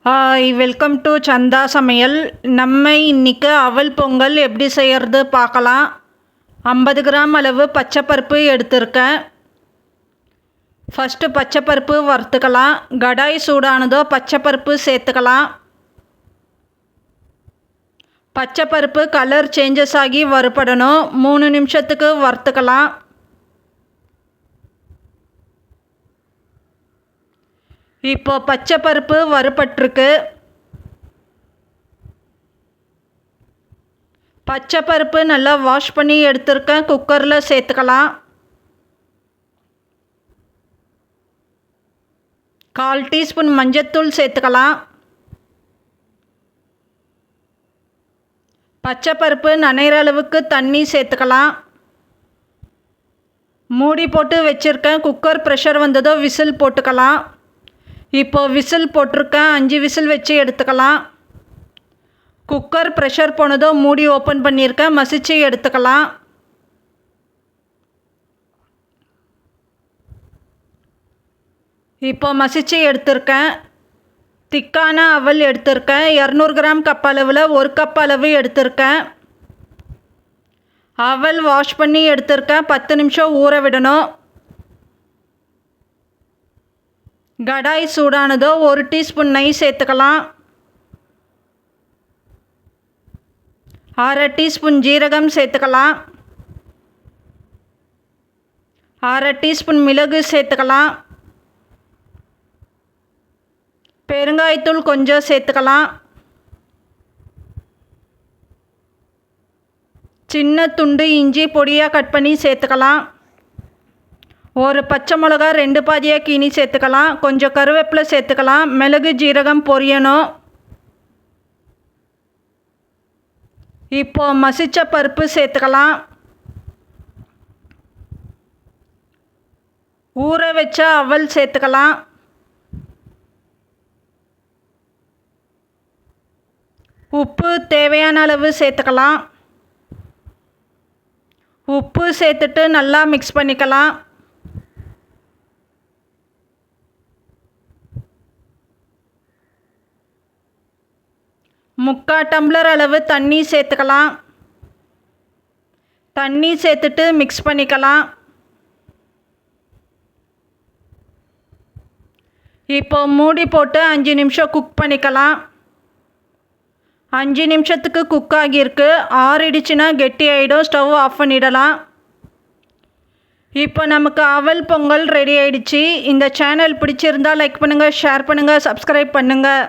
Hi, welcome to சந்தா சமையல். நம்ம இன்றைக்கி அவல் பொங்கல் எப்படி செய்கிறது பார்க்கலாம். 50 கிராம் அளவு பச்சைப்பருப்பு எடுத்திருக்கேன். ஃபஸ்ட்டு பச்சைப்பருப்பு வறுத்துக்கலாம். கடாய் சூடானதோ பச்சைப்பருப்பு சேர்த்துக்கலாம். பச்சைப்பருப்பு கலர் சேஞ்சஸ் ஆகி வறுபடணும். 3 நிமிஷத்துக்கு வறுத்துக்கலாம். இப்போ பச்சைப்பருப்பு வறுபட்டிருக்கு. பச்சைப்பருப்பு நல்லா வாஷ் பண்ணி எடுத்துருக்கேன். குக்கரில் சேர்த்துக்கலாம். 1/4 டீஸ்பூன் மஞ்சத்தூள் சேர்த்துக்கலாம். பச்சைப்பருப்பு நனைகிற அளவுக்கு தண்ணி சேர்த்துக்கலாம். மூடி போட்டு வச்சுருக்கேன். குக்கர் ப்ரெஷர் வந்ததோ விசில் போட்டுக்கலாம். இப்போது விசில் போட்டிருக்கேன். 5 விசில் வச்சு எடுத்துக்கலாம். குக்கர் ப்ரெஷர் போனதோ மூடி ஓப்பன் பண்ணியிருக்கேன். மசிச்சு எடுத்துக்கலாம். இப்போ மசிச்சு எடுத்திருக்கேன். திக்கான அவல் எடுத்திருக்கேன். 200 கிராம் கப் அளவில் 1 கப் அளவு எடுத்திருக்கேன். அவல் வாஷ் பண்ணி எடுத்திருக்கேன். 10 நிமிஷம் ஊற விடணும். கடாய் சூடானதோ 1 டீஸ்பூன் நெய் சேர்த்துக்கலாம். 1/2 டீஸ்பூன் ஜீரகம் சேர்த்துக்கலாம். 1/2 டீஸ்பூன் மிளகு சேர்த்துக்கலாம். பெருங்காயத்தூள் கொஞ்சம் சேர்த்துக்கலாம். சின்ன துண்டு இஞ்சி பொடியாக கட் பண்ணி சேர்த்துக்கலாம். ஒரு பச்சை மிளகா 2 பாதியாக கீனி சேர்த்துக்கலாம். கொஞ்சம் கருவேப்பிலை சேர்த்துக்கலாம். மிளகு ஜீரகம் பொரியணும். இப்போது மசிச்ச பருப்பு சேர்த்துக்கலாம். ஊற வச்ச அவல் சேர்த்துக்கலாம். உப்பு தேவையான அளவு சேர்த்துக்கலாம். உப்பு சேர்த்துட்டு நல்லா மிக்ஸ் பண்ணிக்கலாம். முக்கால் டம்ளர் அளவு தண்ணி சேர்த்துக்கலாம். தண்ணி சேர்த்துட்டு மிக்ஸ் பண்ணிக்கலாம். இப்போ மூடி போட்டு 5 நிமிஷம் குக் பண்ணிக்கலாம். 5 நிமிஷத்துக்கு குக் ஆகியிருக்கு. ஆறிடுச்சுன்னா கெட்டி ஆகிடும். ஸ்டவ் ஆஃப் பண்ணிடலாம். இப்போ நமக்கு அவல் பொங்கல் ரெடி ஆகிடுச்சு. இந்த சேனல் பிடிச்சிருந்தால் லைக் பண்ணுங்கள், ஷேர் பண்ணுங்கள், சப்ஸ்கிரைப் பண்ணுங்கள்.